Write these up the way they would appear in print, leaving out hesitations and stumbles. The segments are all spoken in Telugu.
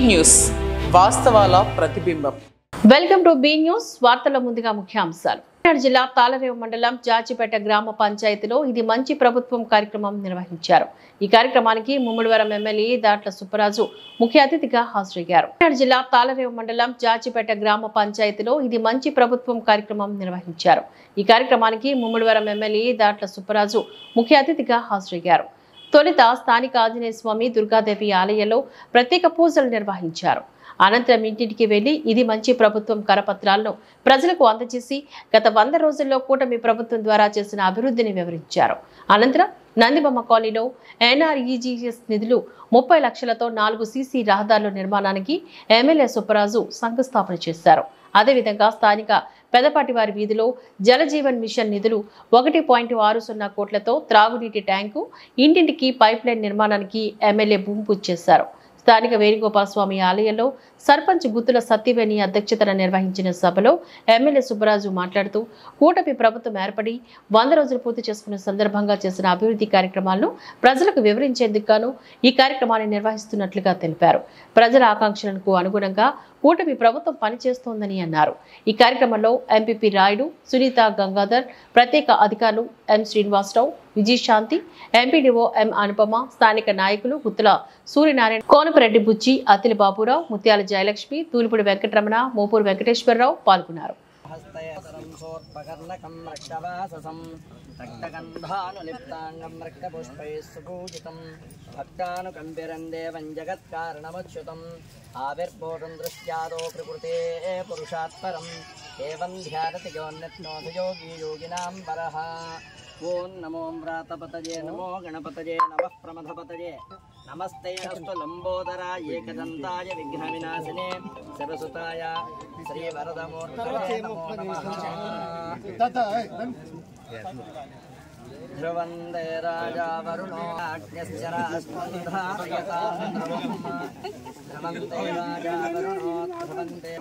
న్యూస్ వాస్తవాల ప్రతిబింబం. Welcome to be news. వార్తల ముందుగా ముఖ్యాంశాలు. కాకినాడ జిల్లా తాళరేవు మండలం జాజిపేట గ్రామ పంచాయతీలో ఇది మంచి ప్రభుత్వం కార్యక్రమం నిర్వహించారు. ఈ కార్యక్రమానికి ముమ్మడివరం ఎమ్మెల్యే దాట్ల సుబ్బరాజు ముఖ్య అతిథిగా హాజరయ్యారు. కాకినాడ జిల్లా తాళరేవు మండలం జాజిపేట గ్రామ పంచాయతీలో ఇది మంచి ప్రభుత్వం కార్యక్రమం నిర్వహించారు. ఈ కార్యక్రమానికి ముమ్మడివరం ఎమ్మెల్యే దాట్ల సుబ్బరాజు ముఖ్య అతిథిగా హాజరయ్యారు. తొలుత స్థానిక ఆంజనేయ స్వామి దుర్గాదేవి ఆలయంలో ప్రత్యేక పూజలు నిర్వహించారు. అనంతరం ఇంటింటికి వెళ్లి ఇది మంచి ప్రభుత్వం కరపత్రాలను ప్రజలకు అందజేసి గత 100 రోజుల్లో కూటమి ప్రభుత్వం ద్వారా చేసిన అభివృద్ధిని వివరించారు. అనంతరం నందిబొమ్మ కాలనీలో ఎన్ఆర్ఈజీఎస్ నిధులు 30 లక్షలతో 4 సీసీ రహదారుల నిర్మాణానికి ఎమ్మెల్యే సుబ్బరాజు శంకుస్థాపన చేశారు. అదేవిధంగా స్థానిక పెదపాటివారి వీధిలో జలజీవన్ మిషన్ నిధులు 1.60 కోట్లతో త్రాగునీటి ట్యాంకు, ఇంటింటికి పైప్ లైన్ నిర్మాణానికి ఎమ్మెల్యే భూమి పూజ చేశారు. స్థానిక వేణుగోపాల స్వామి ఆలయంలో సర్పంచ్ గుత్తుల సత్యవేణి అధ్యక్షతన నిర్వహించిన సభలో ఎమ్మెల్యే సుబ్బరాజు మాట్లాడుతూ కూటమి ప్రభుత్వం ఏర్పడి 100 రోజులు పూర్తి చేసుకున్న సందర్భంగా చేసిన అభివృద్ధి కార్యక్రమాలను ప్రజలకు వివరించేందుకు గాను ఈ కార్యక్రమాన్ని నిర్వహిస్తున్నట్లుగా తెలిపారు. ప్రజల ఆకాంక్షలకు అనుగుణంగా కూటమి ప్రభుత్వం పనిచేస్తోందని అన్నారు. ఈ కార్యక్రమంలో ఎంపీపీ రాయుడు, సునీత గంగాధర్, ప్రత్యేక అధికారులు ఎం శ్రీనివాసరావు, విజయశాంతి, ఎంపీడీఓ ఎం అనుపమ, స్థానిక నాయకులు గుత్తుల సూర్యనారాయణ, కోనపరెడ్డి బుచ్చి, అతిలి బాబురావు, ముత్యాల జయలక్ష్మి, తూలిపూడి వెంకటరమణ, మోపూరు వెంకటేశ్వరరావు పాల్గొన్నారు. ఆవిర్భూతం దృశ్యాదో ప్రకృతే పురుషాత్పరం ఏవం ధ్యానతి యోగి యోగినాం పరః. ఓం నమో వ్రాతపతజే నమో గణపతజే నమః ప్రమథపతజే నమస్తే అస్తు లంబోదరాయ ఏకదంతాయ విఘ్న వినాశినే సరస్వతాయ శ్రీ వరదమూర్తయే నమో నమః. ధ్రువందే రాజా వరుణో అగ్నిశ్చరాస్పంధారయతాం ధ్రువందే రాజా వరుణో ధ్రువందే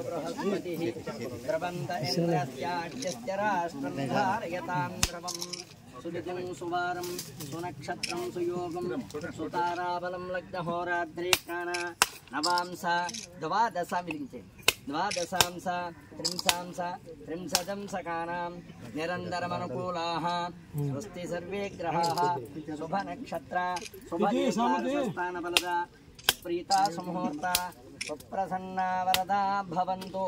బృహస్పతిః ధ్రువంత ఇంద్రస్యాగ్నిశ్చరాస్పంధారయతాం ధ్రువం సుదితిం సువారం సునక్షత్రం సుయోగం సుతారాబలం లగ్నహోరాద్రీకాణ నవాంస ద్వాదశ విలించే ద్వాదశాంశ త్రింశాంశ త్రింశదంశకానాం నిరంతరమనుకూలాః స్వస్తి సర్వే గ్రహాః శుభనక్షత్ర శుభస్థానఫలద ప్రీతా సుముహూర్త సుప్రసన్నా వరదా భవంతు.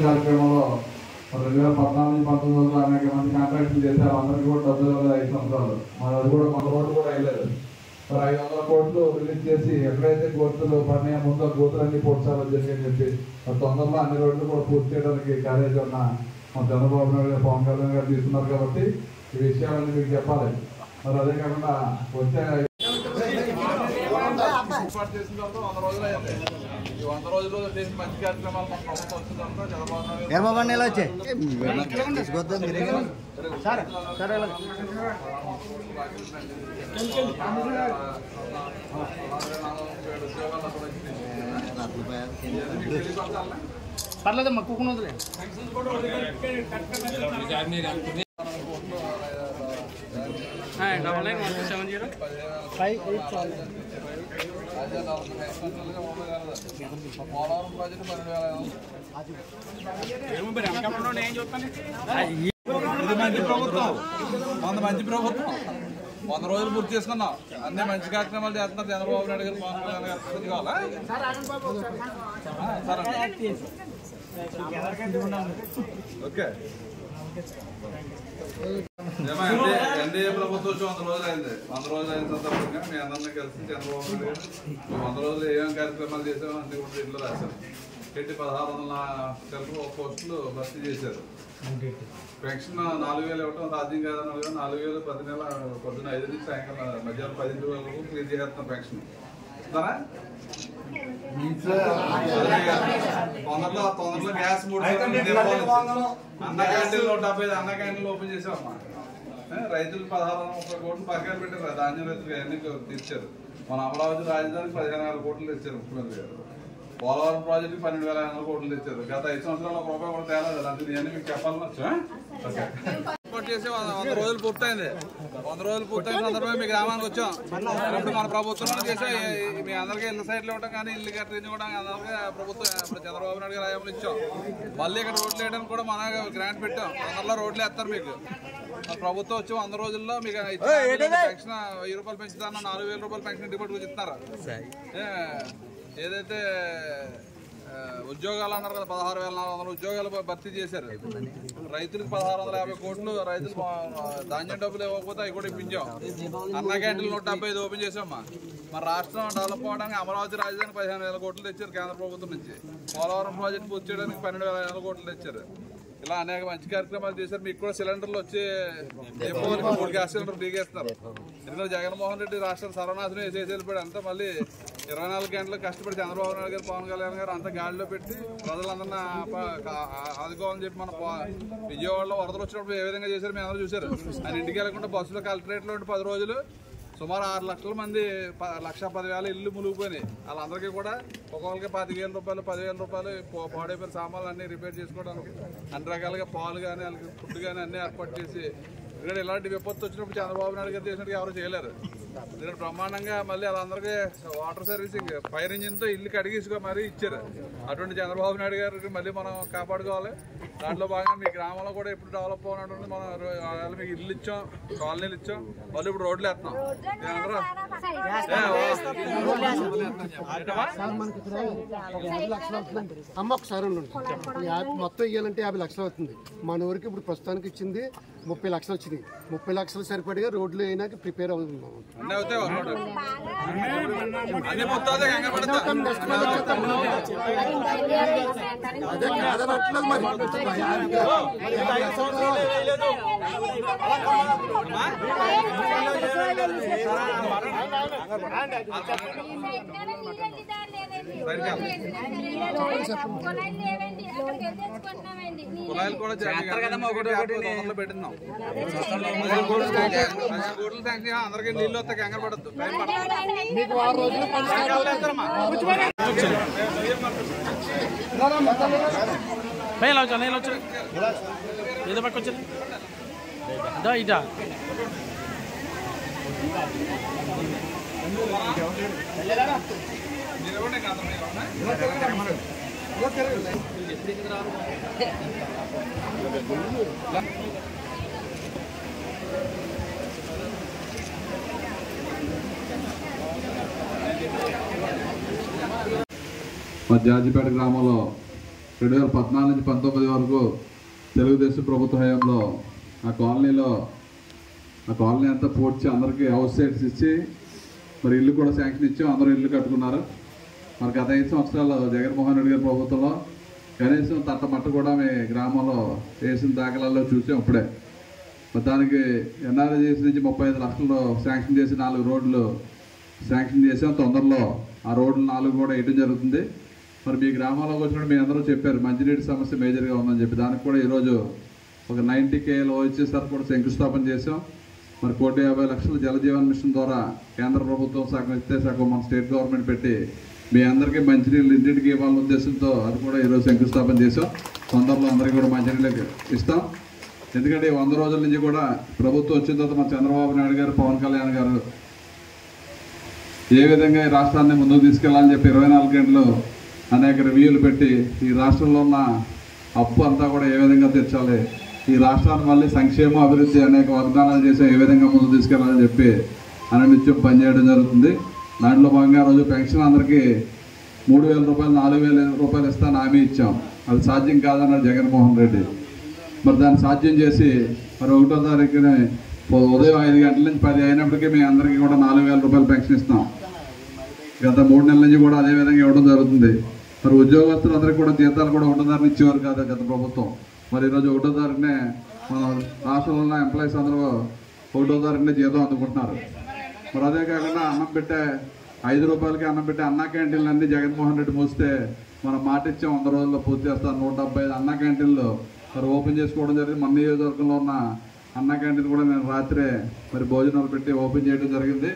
కార్యక్రమంలో 2014-19 అనేక మంది కాంట్రాక్టులు చేశారు. అందరికీ కూడా డబ్బులు 5 సంవత్సరాలు అది కూడా 100 కోట్లు కూడా అయ్యలేదు. మరి 500 కోట్లు రిలీజ్ చేసి ఎక్కడైతే కోర్టులు పడినాయో ముందు కోర్టులన్నీ పూడ్చాలని చెప్పి తొందరలో అన్ని రోడ్లు కూడా పూర్తి చేయడానికి కార్యాచరణ మన చంద్రబాబు నాయుడు గారు, పవన్ కళ్యాణ్ గారు తీసుకున్నారు. కాబట్టి ఈ విషయాలన్నీ మీకు చెప్పాలి. మరి అదే కాకుండా వచ్చే ఏర్పాటు చేసిన తర్వాత 100 రోజులు అయ్యింది. ఈ 100 రోజుల్లో చేసిన మంచి కార్యక్రమాలు మన ప్రభుత్వం వచ్చిందంతా చంద్రబాబు నాయుడు పర్లేదమ్మా కూకుని వదిలే పోలవరం ప్రాజెక్టు 12,000. ఇది మంచి ప్రభుత్వం, మంచి ప్రభుత్వం. 100 రోజులు పూర్తి చేసుకున్నాం. అన్ని మంచి కార్యక్రమాలు చేస్తున్నారు చంద్రబాబు నాయుడు గారు, పవన్ కళ్యాణ్ గారు. కావాలా ఓకే. ఎన్డీఏ ప్రభుత్వం వచ్చి 100 రోజులు అయింది. 100 రోజులు అయిన సందర్భంగా మీ అందరినీ కలిసి చంద్రబాబు నాయుడు గారు 100 రోజులు ఏమేమి కార్యక్రమాలు చేసామో అన్ని కూడా దీంట్లో రాశారు. 1600 పోస్టులు భర్తీ చేశారు. పెన్షన్ 4000 ఇవ్వటం సాధ్యం కాదని 4000 ప్రతి నెల పొద్దున్న 5 నుంచి సాయంకాలం మధ్యాహ్నం 10 వరకు క్లియర్ చేస్తున్నాం పెన్షన్. ఇస్తారా? తొందరలో గ్యాస్ 3 అన్న క్యాంటీన్లు 70 అన్న క్యాంటీన్లు ఓపెన్ చేసామమ్మా. రైతులు 1630 కోట్లు బకాయిలు పెట్టారు. ధాన్యం రైతులు అన్ని తీర్చారు. మన అమరావతి రాజధానికి 15,000 కోట్లు తెచ్చారు ముఖ్యమంత్రి గారు. పోలవరం ప్రాజెక్టుకి 12,500 కోట్లు తెచ్చారు. గత 5 సంవత్సరాల రూపాయి కూడా తేలేదు. అంటే ఇవన్నీ మీకు చెప్పాలనొచ్చా? చేసి 100 రోజులు పూర్తయింది. 100 రోజులు పూర్తయిన సందర్భంగా మీ గ్రామానికి వచ్చాం. ఇప్పుడు మన ప్రభుత్వంలో చేసే మీ అందరికీ ఇళ్ళ సైట్లు ఇవ్వడం కానీ ఇల్లు కట్టించి కూడా అందరికీ ప్రభుత్వం ఇప్పుడు చంద్రబాబు నాయుడు గారు హయాంలో ఇచ్చాం. మళ్ళీ ఇక్కడ రోడ్లు వేయడానికి కూడా మన గ్రాంట్ పెట్టాం. అందరిలో రోడ్లు వేస్తారు మీకు. ప్రభుత్వం వచ్చి 100 రోజుల్లో మీకు పెన్షన్ 1000 రూపాయలు పెంచుతాను, 4,000 రూపాయలు పెన్షన్ ఇంటికి పట్టుకు ఇస్తున్నారు. ఏదైతే ఉద్యోగాలు అన్నారు కదా, 16,400 ఉద్యోగాలు భర్తీ చేశారు. రైతులకు 1,650 కోట్లు, రైతులు ధాన్యం డబ్బులు ఇవ్వకపోతే అవి కూడా ఇప్పించాం. అన్న క్యాంటీన్లు 175 ఓపెన్ చేసామ్మా. మన రాష్ట్రం డెవలప్ అవడానికి అమరావతి రాజధానికి 15,000 కోట్లు తెచ్చారు కేంద్ర ప్రభుత్వం నుంచి. పోలవరం ప్రాజెక్టు పూర్తి చేయడానికి 12,500 కోట్లు తెచ్చారు. ఇలా అనేక మంచి కార్యక్రమాలు చేశారు. మీకు కూడా సిలిండర్లు వచ్చి డిపోలకి 3 గ్యాస్ సిలిండర్లు దిగేస్తారు. ఎందుకంటే జగన్మోహన్ రెడ్డి రాష్ట్రం సర్వనాశనం చేసి వెళ్ళిపోయాడు. అంతా మళ్ళీ 24 గంటలు కష్టపడి చంద్రబాబు నాయుడు గారు, పవన్ కళ్యాణ్ గారు అంతా గాడిలో పెట్టి ప్రజలందరినీ ఆదుకోవాలని చెప్పి మన విజయవాడలో వరదలు వచ్చినప్పుడు ఏ విధంగా చేశారు మీ అందరూ చూశారు. ఆయన ఇంటికి వెళ్ళకుండా బస్సులో కలెక్టరేట్లో ఉండి 10 రోజులు సుమారు 6 లక్షల మంది 1,10,000 ఇల్లు మునిగిపోయినాయి. వాళ్ళందరికీ కూడా ఒక్కొక్కరికి 25,000 రూపాయలు, 10,000 రూపాయలు పాడైపోయిన సామాన్లు అన్నీ రిపేర్ చేసుకోవడానికి అన్ని రకాలుగా పాలు కానీ వాళ్ళకి ఫుడ్ కానీ అన్నీ ఏర్పాటు చేసి, ఇక్కడ ఇలాంటి విపత్తు వచ్చినప్పుడు చంద్రబాబు నాయుడు గారు చేసినట్టు ఎవరు చేయలేరు. ఇక్కడ బ్రహ్మాండంగా మళ్ళీ వాళ్ళందరికీ వాటర్ సర్వీసింగ్ ఫైర్ ఇంజిన్తో ఇల్లు కడిగేసుకొని మరీ ఇచ్చారు. అటువంటి చంద్రబాబు నాయుడు గారికి మళ్ళీ మనం కాపాడుకోవాలి. దాంట్లో భాగంగా మీ గ్రామంలో కూడా ఎప్పుడు డెవలప్ అవ్వనటువంటి మనం మీకు ఇల్లు ఇచ్చాం, కాలనీలు ఇచ్చాం, మళ్ళీ ఇప్పుడు రోడ్లు వేస్తున్నాం. అమ్మ ఒకసారి మొత్తం ఇవ్వాలంటే 50 లక్షలు అవుతుంది. మన ఊరికి ఇప్పుడు ప్రస్తుతానికి ఇచ్చింది 30 లక్షలు వచ్చింది. 30 లక్షలు సరిపడిగా రోడ్లు అయినాక ప్రిపేర్ అవుతున్నాం. అదే కాదనట్లేదు మరి. కులాయిలు కూడా పెట్టిందాం. అందరికీ నీళ్ళు వస్తే కంగారు పడద్దు. ఏదో పక్క వచ్చారు ఇదా మా జాజిపేట గ్రామంలో 2014 నుంచి 19 వరకు తెలుగుదేశం ప్రభుత్వ హయాంలో ఆ కాలనీ అంతా పూడ్చి అందరికీ హౌస్ సైట్స్ ఇచ్చి మరి ఇల్లు కూడా శాంక్షన్ ఇచ్చాం. అందరూ ఇల్లు కట్టుకున్నారు. మరి గత 5 సంవత్సరాలు జగన్మోహన్ రెడ్డి గారి ప్రభుత్వంలో కనీసం తట్టమట్ట కూడా మీ గ్రామంలో వేసిన దాఖలాల్లో చూసాం. ఇప్పుడే దానికి ఎన్ఆర్జీఎస్ నుంచి 35 లక్షలు శాంక్షన్ చేసి 4 రోడ్లు శాంక్షన్ చేసాం. తొందరలో ఆ రోడ్లు 4 కూడా వేయడం జరుగుతుంది. మరి మీ గ్రామాల్లోకి వచ్చినప్పుడు మీ అందరూ చెప్పారు మంచినీటి సమస్య మేజర్గా ఉందని చెప్పి. దానికి కూడా ఈరోజు ఒక 90K ఓహెచ్ఎస్ఆర్ కూడా శంకుస్థాపన చేసాం. మరి 1,50,00,000 జలజీవన్ మిషన్ ద్వారా కేంద్ర ప్రభుత్వం సగం ఇస్తే సగం మన స్టేట్ గవర్నమెంట్ పెట్టి మీ అందరికీ మంచినీళ్ళు ఇంటింటికి ఇవ్వాలనే ఉద్దేశంతో అది కూడా ఈరోజు శంకుస్థాపన చేసాం. తొందరలో అందరికీ కూడా మంచినీళ్ళు ఇస్తాం. ఎందుకంటే 100 రోజుల నుంచి కూడా ప్రభుత్వం వచ్చిన తర్వాత మన చంద్రబాబు నాయుడు గారు, పవన్ కళ్యాణ్ గారు ఏ విధంగా ఈ రాష్ట్రాన్ని ముందుకు తీసుకెళ్లాలని చెప్పి 24 గంటలు అనేక రివ్యూలు పెట్టి ఈ రాష్ట్రంలో ఉన్న అప్పు అంతా కూడా ఏ విధంగా తెచ్చాలి, ఈ రాష్ట్రాన్ని మళ్ళీ సంక్షేమ అభివృద్ధి అనేక వాగ్దానాలు చేసి ఏ విధంగా ముందుకు తీసుకెళ్లాలని చెప్పి నిత్యం పనిచేయడం జరుగుతుంది. దాంట్లో భాగంగా రోజు పెన్షన్ అందరికీ 3,000 రూపాయలు, 4,000 రూపాయలు ఇస్తాను హామీ ఇచ్చాం. అది సాధ్యం కాదన్నాడు జగన్మోహన్ రెడ్డి. మరి దాన్ని సాధ్యం చేసి మరి 1వ తారీఖున ఉదయం 5 గంటల నుంచి 10 అయినప్పటికీ మీ అందరికీ కూడా 4,000 రూపాయలు పెన్షన్ ఇస్తాం. గత 3 నెలల నుంచి కూడా అదేవిధంగా ఇవ్వడం జరుగుతుంది. మరి ఉద్యోగస్తులందరికీ కూడా జీతాలు కూడా 1వ తారీఖున ఇచ్చేవారు కాదు గత ప్రభుత్వం. మరి ఈరోజు 1వ తారీఖునే మన రాష్ట్రంలో ఉన్న ఎంప్లాయీస్ అందరూ 1వ తారీఖునే జీతం అందుకుంటున్నారు. మరి అదే కాకుండా అన్నం పెట్టే 5 రూపాయలకి అన్నం పెట్టే అన్నా క్యాంటీన్లు అన్నీ జగన్మోహన్ రెడ్డి మూస్తే మనం మాట ఇచ్చాం 100 రోజుల్లో పూర్తి చేస్తాం. 175 అన్నా క్యాంటీన్లు మరి ఓపెన్ చేసుకోవడం జరిగింది. మన నియోజకవర్గంలో ఉన్న అన్న క్యాంటీన్ కూడా నేను రాత్రే మరి భోజనాలు పెట్టి ఓపెన్ చేయడం జరిగింది.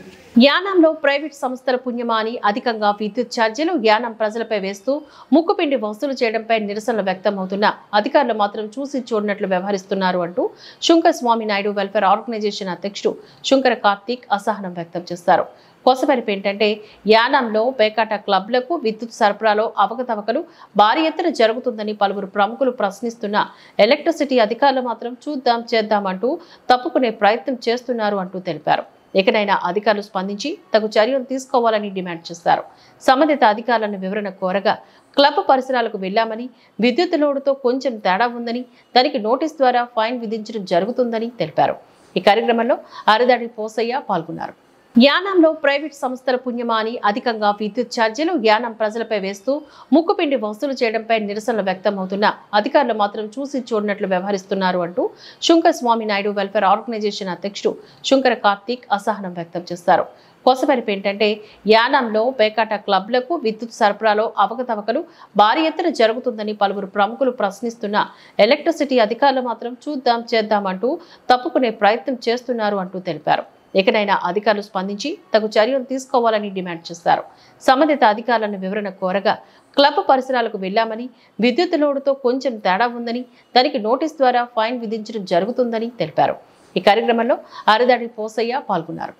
యానంలో ప్రైవేట్ సంస్థల పుణ్యమాని అధికంగా విద్యుత్ ఛార్జీలు యానం ప్రజలపై వేస్తూ ముక్కుపిండి వసూలు చేయడంపై నిరసనలు వ్యక్తమవుతున్న అధికారులు మాత్రం చూసి చూడనట్లు వ్యవహరిస్తున్నారు అంటూ శుంకర స్వామి నాయుడు వెల్ఫేర్ ఆర్గనైజేషన్ అధ్యక్షుడు శుంకర కార్తీక్ అసహనం వ్యక్తం చేశారు. కొసమెరుపు ఏంటంటే యానంలో పేకాట క్లబ్లకు విద్యుత్ సరఫరాలో అవకతవకలు భారీ ఎత్తున జరుగుతుందని పలువురు ప్రముఖులు ప్రశ్నిస్తున్న ఎలక్ట్రిసిటీ అధికారులు మాత్రం చూద్దాం చేద్దామంటూ తప్పుకునే ప్రయత్నం చేస్తున్నారు అంటూ తెలిపారు. ఇకనైనా అధికారులు స్పందించి తగు చర్యలు తీసుకోవాలని డిమాండ్ చేశారు. సంబంధిత అధికారులను వివరణ కోరగా క్లబ్ పరిసరాలకు వెళ్లామని, విద్యుత్ లోడుతో కొంచెం తేడా ఉందని, దానికి నోటీస్ ద్వారా ఫైన్ విధించడం జరుగుతుందని తెలిపారు. ఈ కార్యక్రమంలో అరదాడి పోసయ్య పాల్గొన్నారు. యానంలో ప్రైవేట్ సంస్థల పుణ్యమాని అధికంగా విద్యుత్ ఛార్జీలు యానం ప్రజలపై వేస్తూ ముక్కుపిండి వసూలు చేయడంపై నిరసనలు వ్యక్తమవుతున్న అధికారులు మాత్రం చూసి చూడనట్లు వ్యవహరిస్తున్నారు అంటూ శుంకర స్వామి నాయుడు వెల్ఫేర్ ఆర్గనైజేషన్ అధ్యక్షుడు శుంకర కార్తీక్ అసహనం వ్యక్తం చేశారు. కొసమెరుపు ఏంటంటే యానంలో పేకాట క్లబ్లకు విద్యుత్ సరఫరాలో అవకతవకలు భారీ ఎత్తున జరుగుతుందని పలువురు ప్రముఖులు ప్రశ్నిస్తున్న ఎలక్ట్రిసిటీ అధికారులు మాత్రం చూద్దాం చేద్దామంటూ తప్పుకునే ప్రయత్నం చేస్తున్నారు అంటూ తెలిపారు. ఇకనైనా అధికారులు స్పందించి తగు చర్యలు తీసుకోవాలని డిమాండ్ చేశారు. సంబంధిత అధికారులను వివరణ కోరగా క్లబ్ పరిసరాలకు వెళ్లామని, విద్యుత్ లోడుతో కొంచెం తేడా ఉందని, దానికి నోటీస్ ద్వారా ఫైన్ విధించడం జరుగుతుందని తెలిపారు. ఈ కార్యక్రమంలో అరదాడి పోసయ్య పాల్గొన్నారు.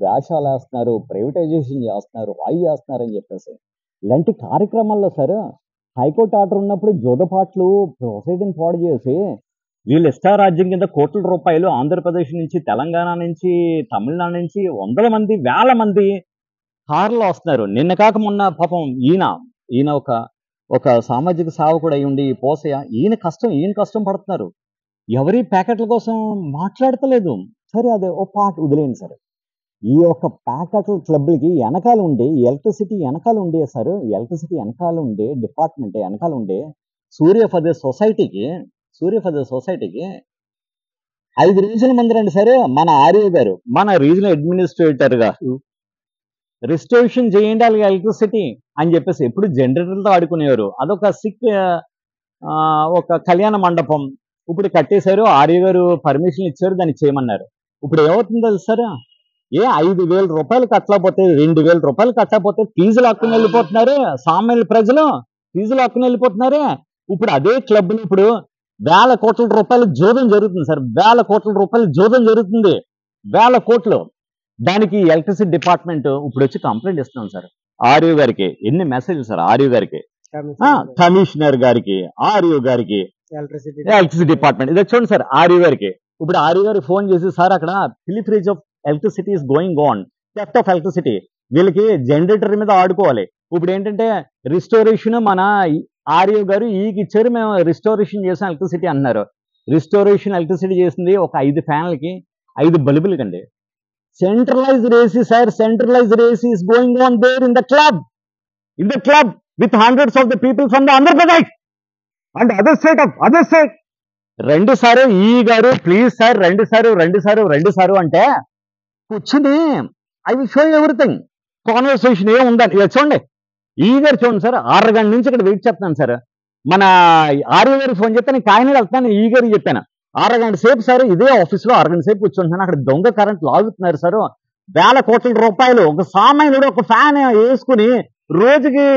వేషాలు వేస్తున్నారు, ప్రైవేటైజేషన్ చేస్తున్నారు, వాయి చేస్తున్నారని చెప్పేసి ఇలాంటి కార్యక్రమాల్లో సార్ హైకోర్టు ఆర్డర్ ఉన్నప్పుడు జోదపాట్లు సొసైటీని పాడు చేసి వీళ్ళు ఇష్టారాజ్యం కింద కోట్ల రూపాయలు ఆంధ్రప్రదేశ్ నుంచి, తెలంగాణ నుంచి, తమిళనాడు నుంచి వందల మంది, వేల మంది కార్లో వస్తున్నారు. నిన్న కాక మొన్న పాపం ఈయన ఒక సామాజిక సేవకుడు అయి ఉండి పోసయ్య ఈయన కష్టం పడుతున్నారు. ఎవరి ప్యాకెట్ల కోసం మాట్లాడతలేదు. సరే అదే ఓ పాట వదిలేయండి సార్. ఈ యొక్క ప్యాకెట్ల క్లబ్లకి వెనకాల ఉండే ఎలక్ట్రిసిటీ వెనకాల ఉండే సార్, ఎలక్ట్రిసిటీ వెనకాల ఉండే డిపార్ట్మెంట్ వెనకాల ఉండే సూర్యఫదే సొసైటీకి 5 రీజనల్ మంది రండి సార్. మన ఆర్యో గారు, మన రీజనల్ అడ్మినిస్ట్రేటర్ గారు రిస్టోరేషన్ చేయండి వాళ్ళకి ఎలక్ట్రిసిటీ అని చెప్పేసి ఎప్పుడు జనరేటర్లతో ఆడుకునేవారు. అదొక ఒక కళ్యాణ మండపం ఇప్పుడు కట్టేశారు. ఆర్యో గారు పర్మిషన్ ఇచ్చారు, దాన్ని చేయమన్నారు. ఇప్పుడు ఏమవుతుందో తెలుసారా, 5,000 రూపాయలు కట్టలేకపోతే, 2,000 రూపాయలు కట్టకపోతే ఫీజులు హక్కుని వెళ్ళిపోతున్నారు. సామాన్య ప్రజలు ఫీజులు హక్కుని వెళ్ళిపోతున్నారు. ఇప్పుడు అదే క్లబ్ని ఇప్పుడు వేల కోట్ల రూపాయలు జోదం జరుగుతుంది సార్. వేల కోట్ల రూపాయలు జోదం జరుగుతుంది, వేల కోట్లు. దానికి ఎలక్ట్రిసిటీ డిపార్ట్మెంట్ ఇప్పుడు వచ్చి కంప్లైంట్ ఇస్తున్నాం సార్ ఆర్యో గారికి. ఎన్ని మెసేజ్లు సార్ ఆర్యో గారికి, కమిషనర్ గారికి, ఆర్యో గారికి, ఎలక్ట్రిసిటీ డిపార్ట్మెంట్. ఇది చూడండి సార్ ఆర్యో గారికి. ఇప్పుడు ఆర్యో గారికి ఫోన్ చేసి సార్ అక్కడ pilferage of electricity is going on, theft of electricity, వీళ్ళకి జనరేటర్ మీద ఆడుకోవాలి. ఇప్పుడు ఏంటంటే రిస్టోరేషన్ మన ఆర్యో గారు ఈకి ఇచ్చారు, మేము రిస్టోరేషన్ చేసాం ఎలక్ట్రిసిటీ అంటున్నారు. రిస్టోరేషన్ ఎలక్ట్రిసిటీ చేసింది ఒక 5 ఫ్యాన్లకి 5 బల్బులకి అండి. Centralised AC sir, centralised AC is going on their in the club with hundreds of the people from the Andhra Pradesh and other state. రెండు సారు ఈ గారు ప్లీజ్ సార్, రెండు సారు అంటే కూర్చుని I will show everything conversation ఏముందని. ఇక చూడండి ఈ గారు చూడండి సార్, 6 గంటల నుంచి ఇక్కడ వెయిట్ చేస్తున్నాను సార్. మన ఆర్యో గారికి ఫోన్ చెప్తే నేను కాకినాడ వెళ్తాను, ఈ గారికి చెప్పాను 6 గంటల సేపు సార్ ఇదే ఆఫీస్లో 6 గంటల సేపు కూర్చుంటున్నాను. అక్కడ దొంగ కరెంట్ లాగుతున్నారు సార్. వేల కోట్ల రూపాయలు ఒక సామాన్యుడు ఒక ఫ్యాన్ వేసుకుని రోజుకి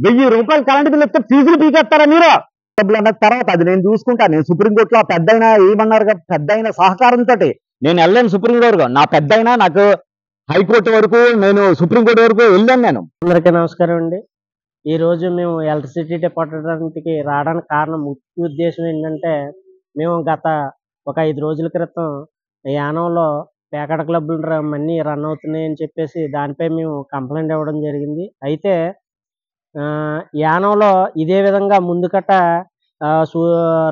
1000 రూపాయలు కరెంట్ బిల్ ఇస్తే ఫీజులు పీకేస్తారా మీరు? డబ్బులు అన్న తర్వాత అది నేను చూసుకుంటాను. నేను సుప్రీంకోర్టులో పెద్దయినా ఏమన్నారు, పెద్దయిన సహకారంతో నేను వెళ్ళాను సుప్రీంకోర్టుగా. నా పెద్దయినా నాకు హైకోర్టు వరకు, నేను సుప్రీంకోర్టు వరకు వెళ్ళాను నేను. అందరికీ నమస్కారం అండి. ఈరోజు మేము ఎలక్ట్రిసిటీ డిపార్ట్మెంట్కి రావడానికి కారణం, ముఖ్య ఉద్దేశం ఏంటంటే, మేము గత ఒక 5 రోజుల క్రితం యానంలో పేకాట క్లబ్లు అన్నీ రన్ అవుతున్నాయని చెప్పేసి దానిపై మేము కంప్లైంట్ ఇవ్వడం జరిగింది. అయితే యానంలో ఇదే విధంగా ముందుకట్ట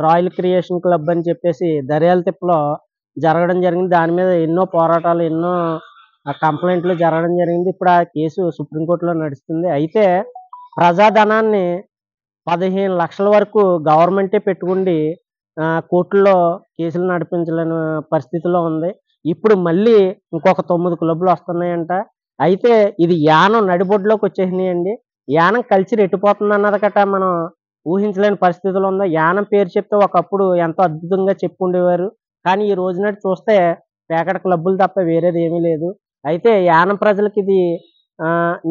రాయల్ క్రియేషన్ క్లబ్ అని చెప్పేసి దర్యాల తిప్పలో జరగడం జరిగింది. దాని మీద ఎన్నో పోరాటాలు, ఎన్నో కంప్లైంట్లు జరగడం జరిగింది. ఇప్పుడు ఆ కేసు సుప్రీంకోర్టులో నడుస్తుంది. అయితే ప్రజాధనాన్ని 15 లక్షల వరకు గవర్నమెంటే పెట్టుకుండి కోర్టులో కేసులు నడిపించలేని పరిస్థితిలో ఉంది. ఇప్పుడు మళ్ళీ ఇంకొక 9 క్లబ్లు వస్తున్నాయంట. అయితే ఇది యానం నడిబొడ్లోకి వచ్చేసినాయండి. యానం కల్చర్ ఎట్టిపోతుంది అన్నది గట్రా మనం ఊహించలేని పరిస్థితుల్లో ఉంది. యానం పేరు చెప్తే ఒకప్పుడు ఎంతో అద్భుతంగా చెప్పుండేవారు. కానీ ఈ రోజున చూస్తే ప్యాకెట్ క్లబ్బులు తప్ప వేరేది ఏమీ లేదు. అయితే యానం ప్రజలకి ఇది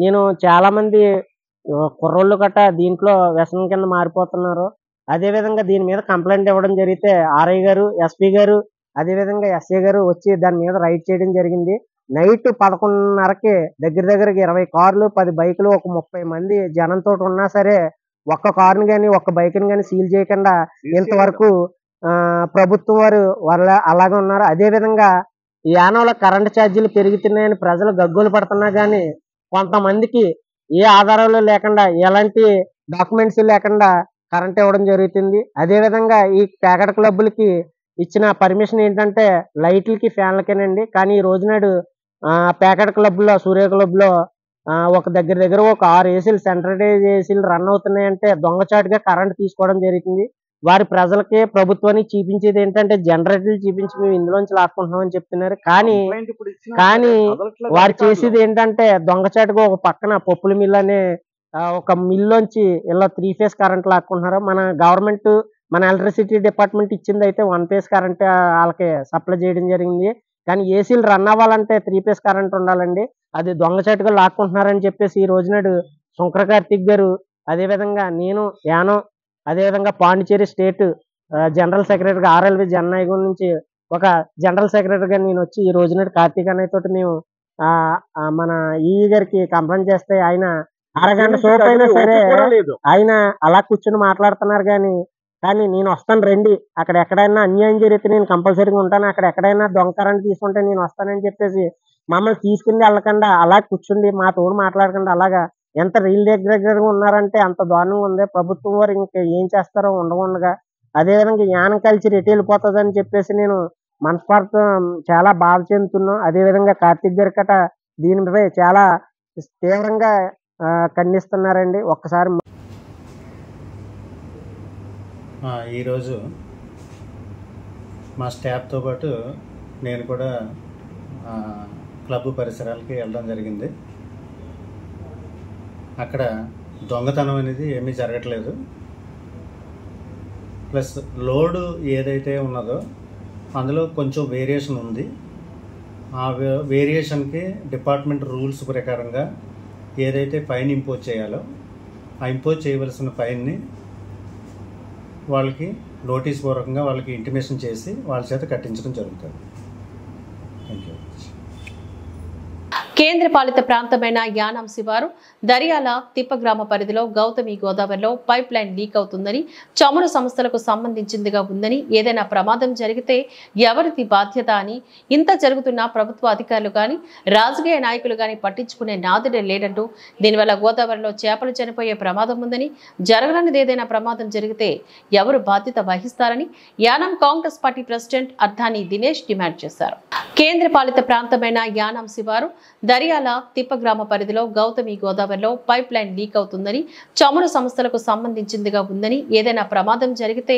నేను చాలామంది కుర్రోళ్ళు గట్ట దీంట్లో వ్యసనం కింద మారిపోతున్నారు. అదేవిధంగా దీని మీద కంప్లైంట్ ఇవ్వడం జరిగితే ఆర్ఐ గారు, ఎస్పీ గారు, అదేవిధంగా ఎస్ఐ గారు వచ్చి దాని మీద రైడ్ చేయడం జరిగింది. నైట్ 11:30కి దగ్గరకి 20 కార్లు, 10 బైకులు, ఒక 30 మంది జనంతో ఉన్నా సరే ఒక్క కారుని కానీ ఒక్క బైక్ని కానీ సీల్ చేయకుండా ఇంతవరకు ప్రభుత్వం వారు అలాగే ఉన్నారు. అదేవిధంగా ఈ యానంలో కరెంటు ఛార్జీలు పెరుగుతున్నాయని ప్రజలు గగ్గోలు పడుతున్నా కానీ కొంతమందికి ఏ ఆధారాలు లేకుండా, ఎలాంటి డాక్యుమెంట్స్ లేకుండా కరెంట్ ఇవ్వడం జరుగుతుంది. అదేవిధంగా ఈ ప్యాకెట్ క్లబ్బులకి ఇచ్చిన పర్మిషన్ ఏంటంటే లైట్లకి, ఫ్యాన్లకేనండి. కానీ ఈ రోజునాడు ప్యాకెట్ క్లబ్లో, సూర్య క్లబ్లో ఒక దగ్గర ఒక 6 ఏసీలు, సెంట్రలైజ్ ఏసీలు రన్ అవుతున్నాయంటే దొంగచాటుగా కరెంట్ తీసుకోవడం జరుగుతుంది. వారి ప్రజలకి, ప్రభుత్వానికి చూపించేది ఏంటంటే జనరేటర్లు చూపించి మేము ఇందులోంచి లాక్కుంటున్నామని చెప్తున్నారు. కానీ వారు చేసేది ఏంటంటే దొంగచాటుగా ఒక పక్కన పప్పుల మిల్ అనే ఒక మిల్లోంచి ఇలా 3 ఫేజ్ కరెంట్ లాక్కుంటున్నారు. మన గవర్నమెంట్, మన ఎలక్ట్రిసిటీ డిపార్ట్మెంట్ ఇచ్చింది అయితే 1 ఫేజ్ కరెంట్ వాళ్ళకి సప్లై చేయడం జరిగింది. కానీ ఏసీలు రన్ అవ్వాలంటే 3 ఫేజ్ కరెంట్ ఉండాలండి. అది దొంగచాటుగా లాక్కుంటున్నారని చెప్పేసి ఈ రోజునాడు శంకర కార్తిక్ గారు, అదేవిధంగా నేను యానం, అదేవిధంగా పాండిచేరి స్టేట్ జనరల్ సెక్రటరీగా ఆర్ఎల్వి జననాయకం నుంచి ఒక జనరల్ సెక్రటరీగా నేను వచ్చి ఈ రోజునాడు కార్తీక్ అన్నయ్య తోటి మేము మన ఈఈ గారికి కంప్లైంట్ చేస్తే ఆయన అరగంట సేపు అయినా సరే ఆయన అలా కూర్చొని మాట్లాడుతున్నారు. కానీ నేను వస్తాను రండి, అక్కడ ఎక్కడైనా అన్యాయం జరిగితే నేను కంపల్సరీగా ఉంటాను, అక్కడ ఎక్కడైనా దొంగ కరెంట్ తీసుకుంటే నేను వస్తానని చెప్పేసి మమ్మల్ని తీసుకుని వెళ్ళకుండా అలా కూర్చుండి మా తోడు మాట్లాడకుండా అలాగా ఎంత రీల్ దగ్గరగా ఉన్నారంటే అంత దారుణంగా ఉంది. ప్రభుత్వం వారు ఇంకా ఏం చేస్తారో ఉండగా. అదేవిధంగా యానం కల్చర్ ఎటు వెళ్ళిపోతుంది అని చెప్పేసి నేను మనస్ఫూర్తిగా చాలా బాధ చెందుతున్నాం. అదేవిధంగా కార్తీక్ గారి కట దీనిపై చాలా తీవ్రంగా ఖండిస్తున్నారండి. ఒక్కసారి ఈరోజు మా స్టాఫ్తో పాటు నేను కూడా క్లబ్ పరిసరాలకి వెళ్ళడం జరిగింది. అక్కడ దొంగతనం అనేది ఏమీ జరగట్లేదు. ప్లస్ లోడు ఏదైతే ఉన్నదో అందులో కొంచెం వేరియేషన్ ఉంది. ఆ వేరియేషన్కి డిపార్ట్మెంట్ రూల్స్ ప్రకారంగా ఏదైతే ఫైన్ ఇంపోజ్ చేయాలో ఆ ఇంపోజ్ చేయవలసిన ఫైన్ని వాళ్ళకి నోటీస్ పూర్వకంగా వాళ్ళకి ఇంటిమేషన్ చేసి వాళ్ళ చేత కట్టించడం జరుగుతుంది. Thank you. కేంద్ర పాలిత ప్రాంతమైన యానాం శివారు దర్యాల తిప్ప గ్రామ పరిధిలో గౌతమి గోదావరిలో పైప్ లైన్ లీక్ అవుతుందని, చమురు సంస్థలకు సంబంధించిందిగా ఉందని, ఏదైనా ప్రమాదం జరిగితే ఎవరిది బాధ్యత అని, ఇంత జరుగుతున్న ప్రభుత్వ అధికారులు కానీ రాజకీయ నాయకులు కానీ పట్టించుకునే నాదుడే లేదంటూ, దీనివల్ల గోదావరిలో చేపలు చనిపోయే ప్రమాదం ఉందని, జరగనిది ఏదైనా ప్రమాదం జరిగితే ఎవరు బాధ్యత వహిస్తారని Yanam congress party president Ardhani Dinesh demand చేశారు. కేంద్ర పాలిత ప్రాంతమైన యానాం శివారు దర్యాల తిప్ప గ్రామ పరిధిలో గౌతమి గోదావరిలో పైప్ లైన్ లీక్ అవుతుందని, చమురు సంస్థలకు సంబంధించిందిగా ఉందని, ఏదైనా ప్రమాదం జరిగితే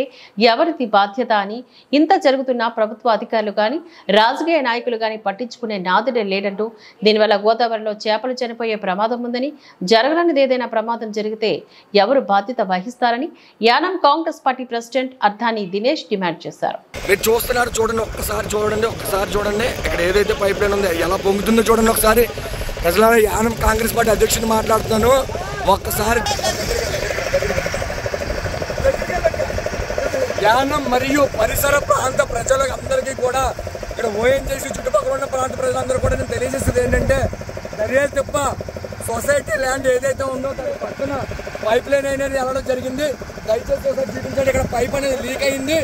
ఎవరిది బాధ్యత అని, ఇంత జరుగుతున్న ప్రభుత్వ అధికారులు కానీ రాజకీయ నాయకులు కానీ పట్టించుకునే నాదుడే లేదంటూ, దీనివల్ల గోదావరిలో చేపలు చనిపోయే ప్రమాదం ఉందని, జరగనిది ఏదైనా ప్రమాదం జరిగితే ఎవరు బాధ్యత వహిస్తారని Yanam congress party president Ardhani Dinesh demand చేశారు. మీరు చూస్తున్నారు, చూడండి, ఒక్కసారి చూడండి ఇక్కడ ఏదైతే పైప్ లైన్ ఉందో ఎలా పొంగుతుందో చూడండి ఒకసారి. ప్రజలారా, యానం కాంగ్రెస్ పార్టీ అధ్యక్షుడిని మాట్లాడుతున్నాను. ఒక్కసారి యానం మరియు పరిసర ప్రాంత ప్రజలందరికీ కూడా, ఇక్కడ ఓఎన్జీసీ చుట్టుపక్కల ఉన్న ప్రాంత ప్రజలందరూ కూడా నేను తెలియజేసేది ఏంటంటే, దర్యాల తిప్ప సొసైటీ ల్యాండ్ ఏదైతే ఉందో దాని పక్కన పైప్ లైన్ అనేది వెళ్ళడం జరిగింది. దయచేసి ఒకసారి చూపించండి. ఇక్కడ పైప్ అనేది లీక్ అయింది.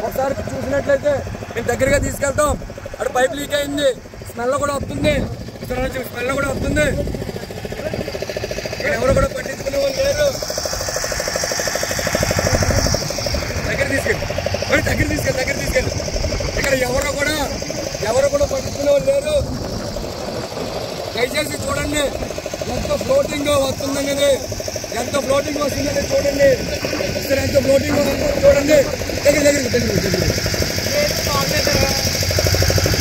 ఒకసారి చూసినట్లయితే మేము దగ్గరగా తీసుకెళ్తాం. అక్కడ పైప్ లీక్ అయింది. స్మెల్ కూడా వస్తుంది. ఇక్కడ ఎవరు కూడా పట్టించుకునే వాళ్ళు లేరు. దగ్గర తీసుకెళ్ళి ఇక్కడ ఎవరు కూడా పట్టించుకునే వాళ్ళు లేరు. దయచేసి చూడండి ఎంత ఫ్లోటింగ్ వస్తుందనేది, ఎంత ఫ్లోటింగ్ వస్తుందని చూడండి. ఇక్కడ ఎంత ఫ్లోటింగ్ వస్తుందో చూడండి.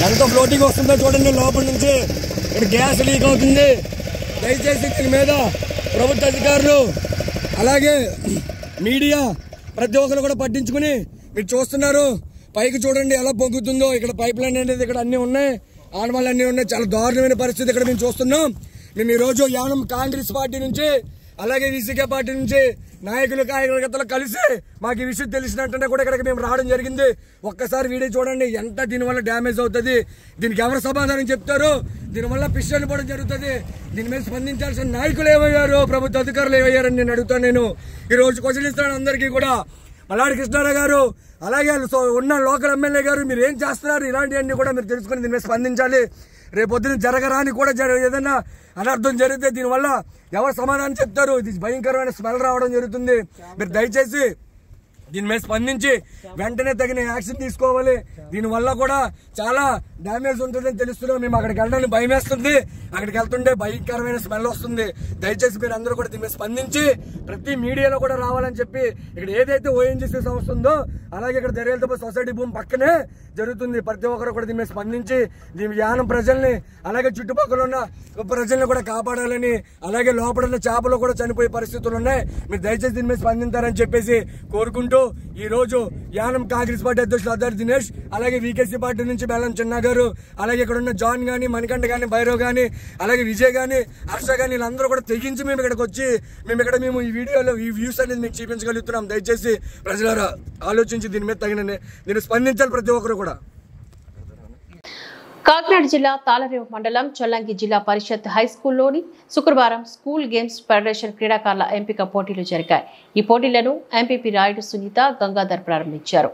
ఎంత ఫ్లోటింగ్ వస్తుందో చూడండి. లోపల నుంచి ఇక్కడ గ్యాస్ లీక్ అవుతుంది. దయచేసి దీని మీద ప్రభుత్వ అధికారులు అలాగే మీడియా ప్రతి ఒక్కరు కూడా పట్టించుకుని మీరు చూస్తున్నారు. పైకి చూడండి ఎలా పొంగుతుందో. ఇక్కడ పైప్ లైన్ అనేది ఇక్కడ అన్ని ఉన్నాయి, ఆనవాళ్ళు అన్ని ఉన్నాయి. చాలా దారుణమైన పరిస్థితి ఇక్కడ మేము చూస్తున్నాం. మేము ఈ రోజు యానం కాంగ్రెస్ పార్టీ నుంచి అలాగే విసికే పార్టీ నుంచి నాయకులు కార్యకర్తలు కలిసి మాకు ఈ విషయం తెలిసినట్టుంటే కూడా ఇక్కడికి మేము రావడం జరిగింది. ఒక్కసారి వీడియో చూడండి ఎంత దీనివల్ల డ్యామేజ్ అవుతుంది, దీనికి ఎవరు సమాధానం చెప్తారు, దీనివల్ల పిస్టల్ పోవడం జరుగుతుంది. దీని మీద స్పందించాల్సిన నాయకులు ఏమయ్యారు, ప్రభుత్వ అధికారులు ఏమయ్యారని నేను అడుగుతాను. నేను ఈ రోజు క్వశ్చన్ ఇస్తాను అందరికీ కూడా. మల్లాడి కృష్ణారావు గారు అలాగే ఉన్న లోకల్ ఎమ్మెల్యే గారు మీరు ఏం చేస్తున్నారు, ఇలాంటివన్నీ కూడా మీరు తెలుసుకుని దీని మీద స్పందించాలి. రేపొద్దున జరగరాని కూడా ఏదైనా అనర్థం జరిగితే దీనివల్ల ఎవరు సమాధానం చెప్తారు. ఇది భయంకరమైన స్మెల్ రావడం జరుగుతుంది. మీరు దయచేసి దీని మీద స్పందించి వెంటనే తగిన యాక్షన్ తీసుకోవాలి. దీనివల్ల కూడా చాలా డ్యామేజ్ ఉంటుందని తెలుస్తున్నాం. మేము అక్కడికి వెళ్ళడానికి భయం వేస్తుంది, అక్కడికి వెళ్తుంటే భయంకరమైన స్మెల్ వస్తుంది. దయచేసి మీరు అందరూ కూడా దీని మీద స్పందించి ప్రతి మీడియాలో కూడా రావాలని చెప్పి ఇక్కడ ఏదైతే ఓఎన్జీసీ సంస్థ ఉందో అలాగే ఇక్కడ దర్యాలతో సొసైటీ భూమి పక్కనే జరుగుతుంది. ప్రతి ఒక్కరు కూడా దీని మీద స్పందించి దీని యానం ప్రజల్ని అలాగే చుట్టుపక్కల ఉన్న ప్రజల్ని కూడా కాపాడాలని, అలాగే లోపల ఉన్న చేపలు కూడా చనిపోయే పరిస్థితులు ఉన్నాయి. మీరు దయచేసి దీని మీద స్పందించారని చెప్పేసి కోరుకుంటూ ఈ రోజు యానం కాంగ్రెస్ పార్టీ అధ్యక్షులు అద్దర్ దినేష్ అలాగే వీకేసీ పార్టీ నుంచి బెల్లం చిన్న గారు అలాగే ఇక్కడ ఉన్న జాన్ గాని మణికంఠ గాని భైరవ్ గాని అలాగే విజయ్ గాని హర్ష గాని వీళ్ళందరూ కూడా తెగించి మేము ఇక్కడికి వచ్చి మేము ఈ వీడియోలో ఈ వ్యూస్ అనేది మీకు చూపించగలుగుతున్నాం. దయచేసి ప్రజలారా ఆలోచించి దీని మీద దీన్ని స్పందించాలి ప్రతి ఒక్కరు కూడా. కాకినాడ జిల్లా తాళరేవు మండలం చొల్లంగి జిల్లా పరిషత్ హైస్కూల్లోని శుక్రవారం స్కూల్ గేమ్స్ ఫెడరేషన్ క్రీడాకారుల ఎంపిక పోటీలు జరిగాయి. ఈ పోటీలను ఎంపీపీ రాయుడు సునీత గంగాధర్ ప్రారంభించారు.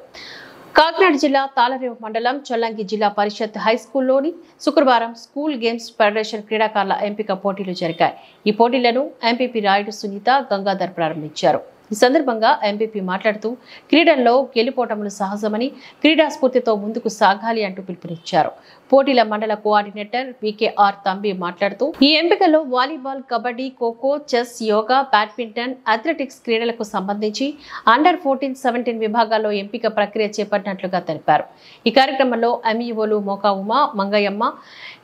కాకినాడ జిల్లా తాళరేవు మండలం చొల్లంగి జిల్లా పరిషత్ హైస్కూల్లోని శుక్రవారం స్కూల్ గేమ్స్ ఫెడరేషన్ క్రీడాకారుల ఎంపిక పోటీలు జరిగాయి. ఈ పోటీలను ఎంపీపీ రాయుడు సునీత గంగాధర్ ప్రారంభించారు. ఈ సందర్భంగా ఎంపీపీ మాట్లాడుతూ క్రీడల్లో గెలుపోటములు సహజమని, క్రీడా స్ఫూర్తితో ముందుకు సాగాలి అంటూ పిలుపునిచ్చారు. పోటీల మండల కోఆర్డినేటర్ వికేఆర్ తంబి మాట్లాడుతూ ఈ ఎంపికలో volleyball, kabaddi, kho kho, chess, yoga, badminton, athletics క్రీడలకు సంబంధించి అండర్ 14, 17 విభాగాల్లో ఎంపిక ప్రక్రియ చేపట్టినట్లుగా తెలిపారు. ఈ కార్యక్రమంలో ఎంఈఓలు మోకా ఉమా, మంగయ్యమ్మ,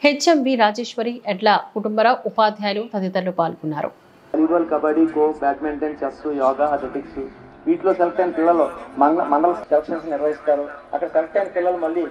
హెచ్ఎంవి రాజేశ్వరి, ఎడ్ల కుటుంబరావు, ఉపాధ్యాయులు తదితరులు పాల్గొన్నారు. Volleyball, kabaddi, kho, badminton, chess, yoga, athletics వీటిలో సెలెక్ట్ అయిన పిల్లలు మండల సెలక్షన్స్ నిర్వహిస్తారు. అక్కడ సెలెక్ట్ అయిన పిల్లలు మళ్ళీ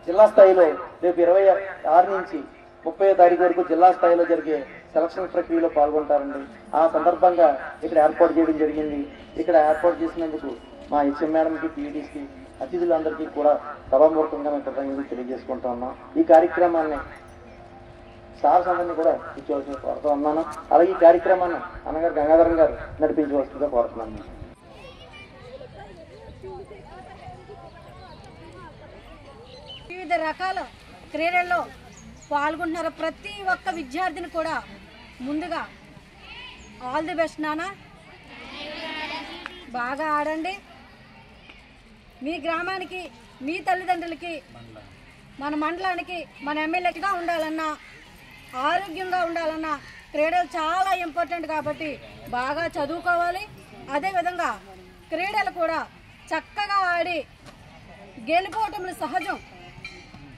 జిల్లా స్థాయిలో రేపు 26 నుంచి 30వ తారీఖు వరకు జిల్లా స్థాయిలో జరిగే సెలక్షన్ ప్రక్రియలో పాల్గొంటారండి. ఆ సందర్భంగా ఇక్కడ ఏర్పాటు చేయడం జరిగింది. ఇక్కడ ఏర్పాటు చేసినందుకు మా హెచ్ఎం మేడంకి, పీఈడీస్కి, అతిథులందరికీ కూడా సభాపూర్వకంగా మేము కృతజ్ఞతలు తెలియజేసుకుంటా ఉన్నాం. ఈ కార్యక్రమాన్ని స్టార్స్ అందరినీ కూడా ఇచ్చవలసిన కోరుతూ ఉన్నాను. అలాగే ఈ కార్యక్రమాన్ని అన్నగారు గంగాధరం గారు నడిపించవలసిందిగా కోరుతున్నాను. వివిధ రకాల క్రీడల్లో పాల్గొంటున్నారు ప్రతి ఒక్క విద్యార్థిని కూడా ముందుగా ఆల్ ది బెస్ట్ నాన్న, బాగా ఆడండి. మీ గ్రామానికి, మీ తల్లిదండ్రులకి, మన మండలానికి, మన ఎమ్మెల్యేగా ఉండాలన్నా, ఆరోగ్యంగా ఉండాలన్నా క్రీడలు చాలా ఇంపార్టెంట్ కాబట్టి బాగా చదువుకోవాలి. అదేవిధంగా క్రీడలు కూడా చక్కగా ఆడి గెలుపోవటములు సహజం.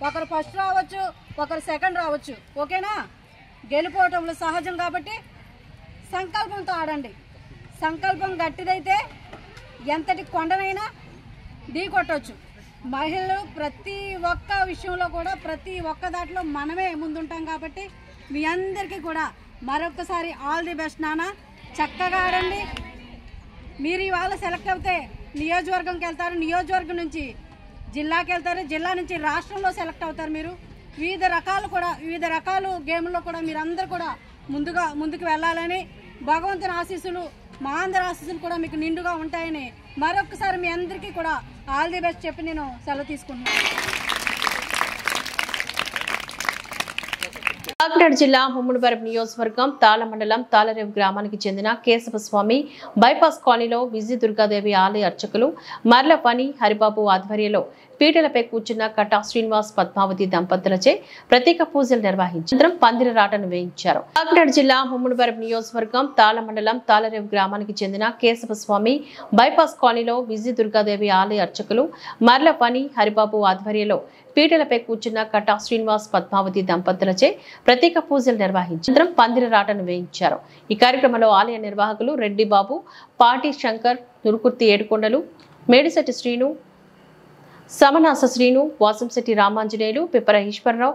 ఒకరు ఫస్ట్ రావచ్చు, ఒకరు సెకండ్ రావచ్చు, ఓకేనా? గెలుపోవటములు సహజం కాబట్టి సంకల్పంతో ఆడండి. సంకల్పం గట్టిదైతే ఎంతటి కొండనైనా ఢీ కొట్టవచ్చు. మహిళలు ప్రతి ఒక్క విషయంలో కూడా ప్రతి ఒక్క దాంట్లో మనమే ముందుంటాం కాబట్టి మీ అందరికీ కూడా మరొకసారి ఆల్ ది బెస్ట్ నాన్న, చక్కగా ఆడండి. మీరు ఇవాళ సెలెక్ట్ అవుతే నియోజకవర్గంకి వెళ్తారు, నియోజకవర్గం నుంచి జిల్లాకి వెళ్తారు, జిల్లా నుంచి రాష్ట్రంలో సెలెక్ట్ అవుతారు. మీరు వివిధ రకాల గేమ్లో కూడా మీరందరూ కూడా ముందుకు వెళ్ళాలని భగవంతుని ఆశీస్సులు, మా అందరి ఆశీస్సులు కూడా మీకు నిండుగా ఉంటాయని మరొకసారి మీ అందరికీ కూడా ఆల్ ది బెస్ట్ చెప్పి నేను సెలవు తీసుకుంటున్నాను. కాకినాడ జిల్లా ముమ్మడివరం నియోజకవర్గం తాళ మండలం తాళరేవు గ్రామానికి చెందిన కేశవస్వామి బైపాస్ కాలనీలో విజయ దుర్గాదేవి ఆలయ అర్చకులు మర్ల పని హరిబాబు ఆధ్వర్యంలో పీటలపై కూర్చున్న కటా శ్రీనివాస్ పద్మావతి దంపతులచే ప్రత్యేక పూజలు నిర్వహించారు. పందిరి రాటను వేయించారు. కాకినాడ జిల్లా ముమ్మడివరం నియోజకవర్గం తాళ మండలం తాళరేవు గ్రామానికి చెందిన కేశవస్వామి బైపాస్ కాలనీలో విజయ దుర్గాదేవి ఆలయ అర్చకులు మర్లపని హరిబాబు ఆధ్వర్యంలో పీటలపై కూర్చున్న కటా శ్రీనివాస్ పద్మావతి దంపతులచే ప్రత్యేక పూజలు నిర్వహించారు. పందిరి రాటను వేయించారు. ఈ కార్యక్రమంలో ఆలయ నిర్వాహకులు రెడ్డి బాబు, పాటి శంకర్, తురుకుర్తి ఏడుకొండలు, మేడిశెట్టి శ్రీను, సమనాస శ్రీను, వాసంశెట్టి రామాంజనేయులు, పిప్పర ఈశ్వరరావు,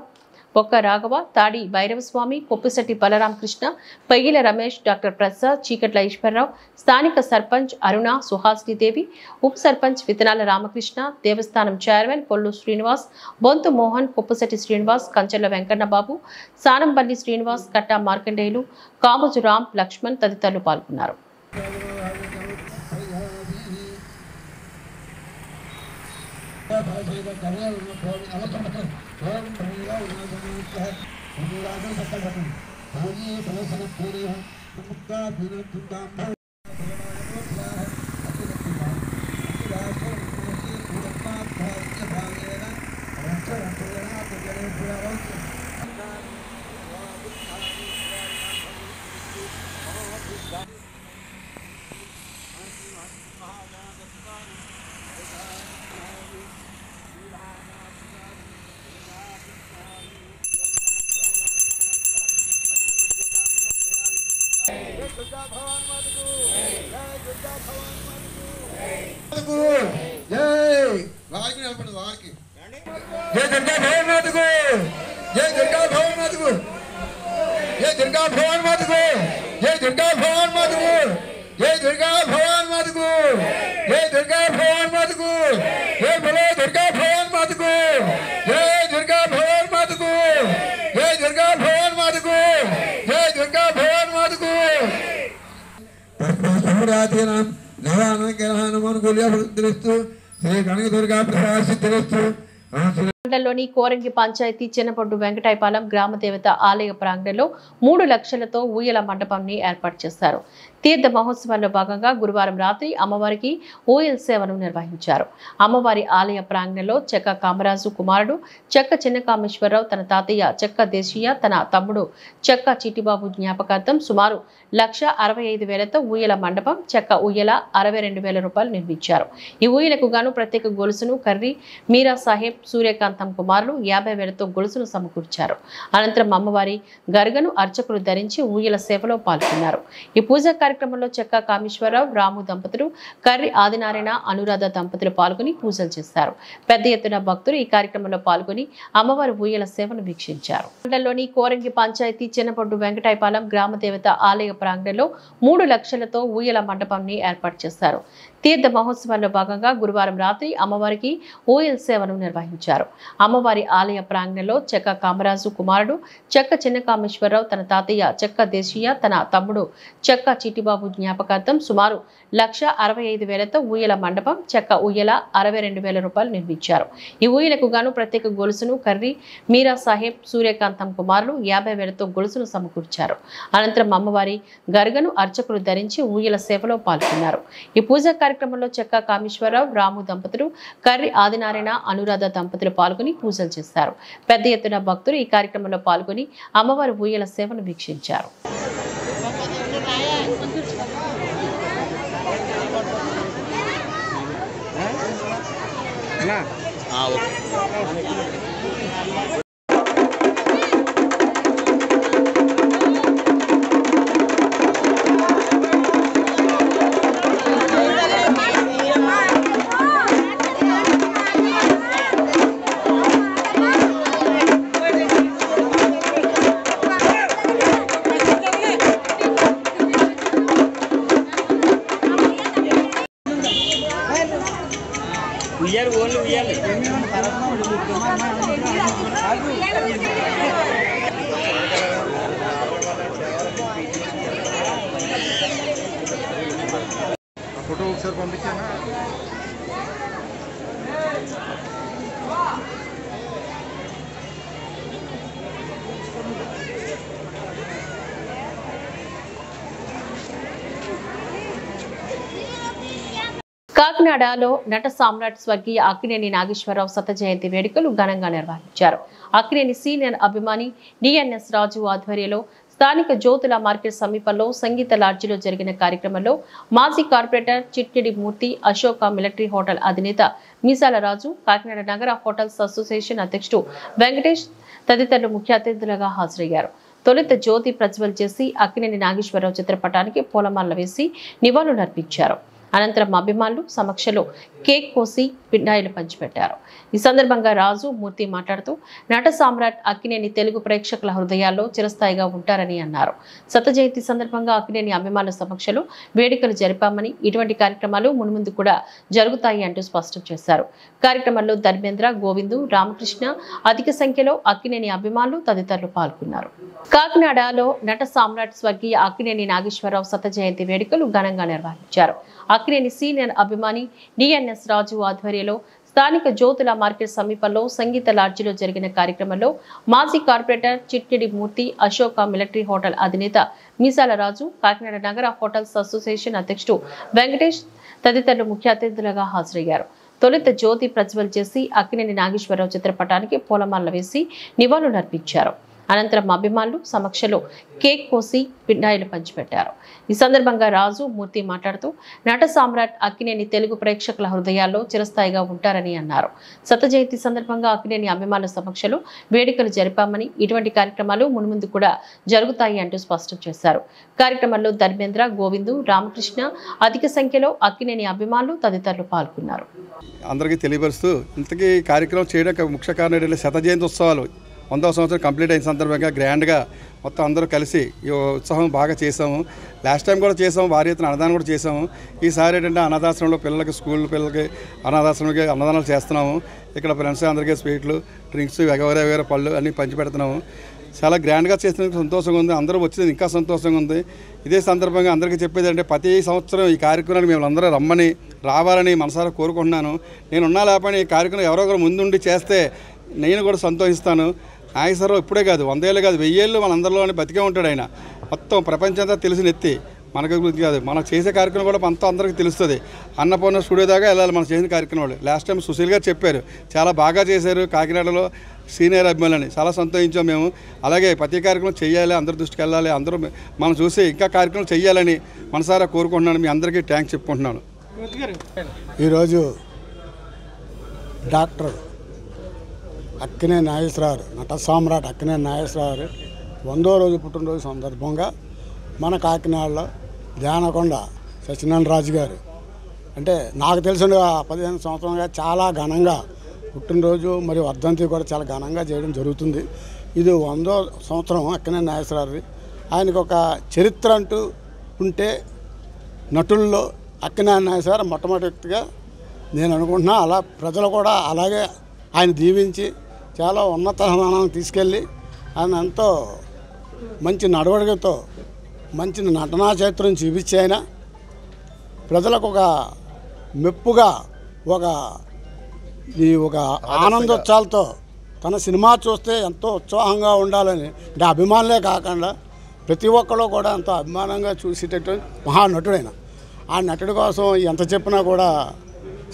బొక్క రాఘవ, తాడి భైరవస్వామి, కొప్పిశెట్టి బలరామకృష్ణ, పయ్యిల రమేష్, డాక్టర్ ప్రసాద్, చీకట్ల ఈశ్వరరావు, స్థానిక సర్పంచ్ అరుణ, సుహాసినీదేవి, ఉప సర్పంచ్ విత్తనాల రామకృష్ణ, దేవస్థానం చైర్మన్ కొల్లు శ్రీనివాస్, బొంతు మోహన్, కొప్పిశెట్టి శ్రీనివాస్, కంచెల వెంకన్నబాబు, సానంపల్లి శ్రీనివాస్, కట్టా మార్కండేయులు, కామజు రామ్, లక్ష్మణ్ తదితరులు పాల్గొన్నారు. మండలంలోని కోరంగి పంచాయతీ చిన్నపొడ్డు వెంకటాయపాలెం గ్రామ దేవత ఆలయ ప్రాంగణంలో 3 లక్షలతో ఊయల మండపాన్ని ఏర్పాటు చేశారు. తీర్థ మహోత్సవాల్లో భాగంగా గురువారం రాత్రి అమ్మవారికి ఊయల సేవను నిర్వహించారు. అమ్మవారి ఆలయ ప్రాంగణంలో చెక్క కామరాజు కుమారుడు చెక్క చిన్నకామేశ్వరరావు, తన తాతయ్య చెక్క దేశీయ, తన తమ్ముడు చెక్క చిట్టిబాబు జ్ఞాపకార్థం సుమారు 1,65,000తో ఊయల మండపం, చెక్క ఊయల 62,000 రూపాయలు నిర్మించారు. ఈ ఊయలకు గాను ప్రత్యేక గొలుసును కర్రీ మీరా సాహెబ్, సూర్యకాంతం కుమారులు 50,000తో గొలుసును సమకూర్చారు. అనంతరం అమ్మవారి గర్గను అర్చకులు ధరించి ఊయల సేవలో పాల్గొన్నారు. ఈ పూజా కార్యక్రమంలో చెక్క కామేశ్వరరావు, రాము దంపతులు, కర్రీ ఆదినారాయణ, అనురాధ దంపతులు పాల్గొని పూజలు చేశారు. పెద్ద ఎత్తున భక్తులు ఈ కార్యక్రమంలో పాల్గొని అమ్మవారి ఊయల సేవను వీక్షించారు. మండలంలోని కోరంగి పంచాయతీ చిన్నపొడ్డు వెంకటాయపాలెం గ్రామ దేవత ఆలయ ప్రాంగణంలో 3 లక్షలతో ఊయల మండపాన్ని ఏర్పాటు చేశారు. తీర్థ మహోత్సవాల్లో భాగంగా గురువారం రాత్రి అమ్మవారికి ఊయల సేవను నిర్వహించారు. అమ్మవారి ఆలయ ప్రాంగణంలో చెక్క కామరాజు కుమారుడు చెక్క చిన్నకామేశ్వరరావు, తన తాతయ్య చెక్క దేశీయ, తన తమ్ముడు చెక్క చిట్టిబాబు జ్ఞాపకార్థం సుమారు 1,65,000తో ఊయల మండపం, చెక్క ఊయల 62,000 రూపాయలు నిర్మించారు. ఈ ఊయలకు గాను ప్రత్యేక గొలుసును కర్రీ మీరా సాహెబ్, సూర్యకాంతం కుమారులు 50,000తో గొలుసును సమకూర్చారు. అనంతరం అమ్మవారి గర్గను అర్చకులు ధరించి ఊయల సేవలో పాల్గొన్నారు. ఈ పూజా కార్యక్రమంలో చెక్క కామేశ్వరరావు, రాము దంపతులు, కర్రీ ఆదినారాయణ, అనురాధ దంపతులు పాల్గొని పూజలు చేశారు. పెద్ద ఎత్తున భక్తులు ఈ కార్యక్రమంలో పాల్గొని అమ్మవారి ఊయల సేవను వీక్షించారు. ఫోటో ఒకసారి పంపించానా? కాకినాడలో నట సామ్రాట్ స్వర్గీయ అక్కినేని నాగేశ్వరరావు శత జయంతి వేడుకలు ఘనంగా నిర్వహించారు. అక్కినేని సీనియర్ అభిమాని డిఎన్ఎస్ రాజు ఆధ్వర్యంలో స్థానిక జ్యోతుల మార్కెట్ సమీపంలో సంగీత లాడ్జిలో జరిగిన కార్యక్రమంలో మాజీ కార్పొరేటర్ చిట్టిడి మూర్తి, అశోక మిలిటరీ హోటల్ అధినేత మీసాల రాజు, కాకినాడ నగర హోటల్స్ అసోసియేషన్ అధ్యక్షుడు వెంకటేష్ తదితరులు ముఖ్య అతిథులుగా హాజరయ్యారు. తొలుత జ్యోతి ప్రజ్వల్ చేసి అక్కినేని నాగేశ్వరరావు చిత్రపటానికి పూలమాలలు వేసి నివాళులర్పించారు. అనంతరం అభిమానులు సమక్షంలో కేక్ కోసి పిన్నాయిలు పంచిపెట్టారు. ఈ సందర్భంగా రాజు మూర్తి మాట్లాడుతూ నట సామ్రాట్ అక్కినేని తెలుగు ప్రేక్షకుల హృదయాల్లో చిరస్థాయిగా ఉంటారని అన్నారు. శత జయంతి సందర్భంగా అక్కినేని అభిమానుల సమక్షంలో వేడుకలు జరిపామని, ఇటువంటి కార్యక్రమాలు మున్ముందు కూడా జరుగుతాయి అంటూ స్పష్టం చేశారు. కార్యక్రమంలో ధర్మేంద్ర, గోవిందు, రామకృష్ణ, అధిక సంఖ్యలో అక్కినేని అభిమానులు తదితరులు పాల్గొన్నారు. కాకినాడలో నట సామ్రాట్ స్వర్గీయ అక్కినేని నాగేశ్వరరావు శత జయంతి వేడుకలు ఘనంగా నిర్వహించారు. అక్కినేని సీనియర్ అభిమాని డిఎన్ఎస్ రాజు ఆధ్వర్యంలో స్థానిక జ్యోతుల మార్కెట్ సమీపంలో సంగీత లాడ్జిలో జరిగిన కార్యక్రమంలో మాజీ కార్పొరేటర్ చిట్టిడి మూర్తి, అశోక మిలిటరీ హోటల్ అధినేత మీసాల రాజు, కాకినాడ నగర హోటల్స్ అసోసియేషన్ అధ్యక్షుడు వెంకటేష్ తదితరులు ముఖ్య అతిథులుగా హాజరయ్యారు. తొలుత జ్యోతి ప్రజ్వల్ చేసి అక్కినేని నాగేశ్వరరావు చిత్రపటానికి పూలమాలలు వేసి నివాళులర్పించారు. అనంతరం అభిమానులు సమక్షంలో కేక్ కోసి పిన్నాయిలు పంచిపెట్టారు. ఈ సందర్భంగా రాజు మూర్తి మాట్లాడుతూ నట సామ్రాట్ అక్కినేని తెలుగు ప్రేక్షకుల హృదయాల్లో చిరస్థాయిగా ఉంటారని అన్నారు. శత జయంతి సందర్భంగా అక్కినేని అభిమానుల సమక్షంలో వేడుకలు జరిపామని, ఇటువంటి కార్యక్రమాలు మున్ముందు కూడా జరుగుతాయి అంటూ స్పష్టం చేశారు. కార్యక్రమంలో ధర్మేంద్ర, గోవిందు, రామకృష్ణ, అధిక సంఖ్యలో అక్కినేని అభిమానులు తదితరులు పాల్గొన్నారు. అందరికీ తెలియపరుస్తూ ఇంతకీ కార్యక్రమం చేయడానికి ముఖ్య కారణం ఏంటంటే శత జయంతి ఉత్సవాలు 100వ సంవత్సరం కంప్లీట్ అయిన సందర్భంగా గ్రాండ్గా మొత్తం అందరూ కలిసి ఈ ఉత్సవం బాగా చేసాము. లాస్ట్ టైం కూడా చేసాము, భారీ ఎత్తున అన్నదానం కూడా చేసాము. ఈసారి ఏంటంటే అనాథాశ్రమంలో పిల్లలకి, స్కూల్ పిల్లలకి అనాథాశ్రమంకి అన్నదానాలు చేస్తున్నాము. ఇక్కడ ఫ్రెండ్స్ అందరికీ స్వీట్లు, డ్రింక్స్, వేరే పళ్ళు అన్నీ పంచిపెడుతున్నాము. చాలా గ్రాండ్గా చేసినందుకు సంతోషంగా ఉంది. అందరూ వచ్చింది ఇంకా సంతోషంగా ఉంది. ఇదే సందర్భంగా అందరికీ చెప్పేది అంటే ప్రతి సంవత్సరం ఈ కార్యక్రమాన్ని మేము అందరూ రావాలని మనసారా కోరుకుంటున్నాను. నేనున్నా లేకపోయినా ఈ కార్యక్రమం ఎవరో ఒకరు ముందుండి చేస్తే నేను కూడా సంతోషిస్తాను. నాగేశ్వరరావు ఇప్పుడే కాదు, 100 ఏళ్ళు కాదు, 1000 ఏళ్ళు మనందరిలోనే బతికే ఉంటాడు. ఆయన మొత్తం ప్రపంచంతా తెలిసిన ఎత్తి మనకు గురించి కాదు, మనం చేసే కార్యక్రమం కూడా మొత్తం అందరికీ తెలుస్తుంది. అన్నపూర్ణ స్టూడియో దాకా వెళ్ళాలి మనం చేసిన కార్యక్రమాలు. లాస్ట్ టైం సుశీల్ గారు చెప్పారు, చాలా బాగా చేశారు కాకినాడలో సీనియర్ అభిమానులని, చాలా సంతోషించాం మేము. అలాగే ప్రతి కార్యక్రమం చేయాలి, అందరి దృష్టికి వెళ్ళాలి, అందరూ మనం చూసి ఇంకా కార్యక్రమం చేయాలని మనసారా కోరుకుంటున్నాను. మీ అందరికీ థ్యాంక్స్ చెప్పుకుంటున్నాను. ఈరోజు డాక్టర్ అక్కినేని నాగేశ్వరరావు, నట సామ్రాట్ అక్కినేని నాగేశ్వరరావు 100వ రోజు పుట్టినరోజు సందర్భంగా మన కాకినాడలో ధ్యానకొండ సత్యనారాయణ రాజు గారు అంటే నాకు తెలిసిన 15 సంవత్సరాలుగా చాలా ఘనంగా పుట్టినరోజు మరియు వర్ధంతి కూడా చాలా ఘనంగా చేయడం జరుగుతుంది. ఇది 100వ సంవత్సరం అక్కినేని నాగేశ్వరరావు. ఆయనకు ఒక చరిత్ర అంటూ ఉంటే నటుల్లో అక్కినేని నాగేశ్వరరావు మొట్టమొదటి వ్యక్తిగా నేను అనుకుంటున్నా. అలా ప్రజలు కూడా అలాగే ఆయన దీవించి చాలా ఉన్నత స్థానానికి తీసుకెళ్ళి ఆయన ఎంతో మంచి నడవడికతో మంచి నటనా చరిత్రం చూపించి ఆయన ప్రజలకు ఒక మెప్పుగా ఒక ఆనందోత్సాహాలతో తన సినిమా చూస్తే ఎంతో ఉత్సాహంగా ఉండాలని అంటే అభిమానులే కాకుండా ప్రతి ఒక్కరు కూడా ఎంతో అభిమానంగా చూసేటటువంటి మహానటుడైన ఆ నటుడి కోసం ఎంత చెప్పినా కూడా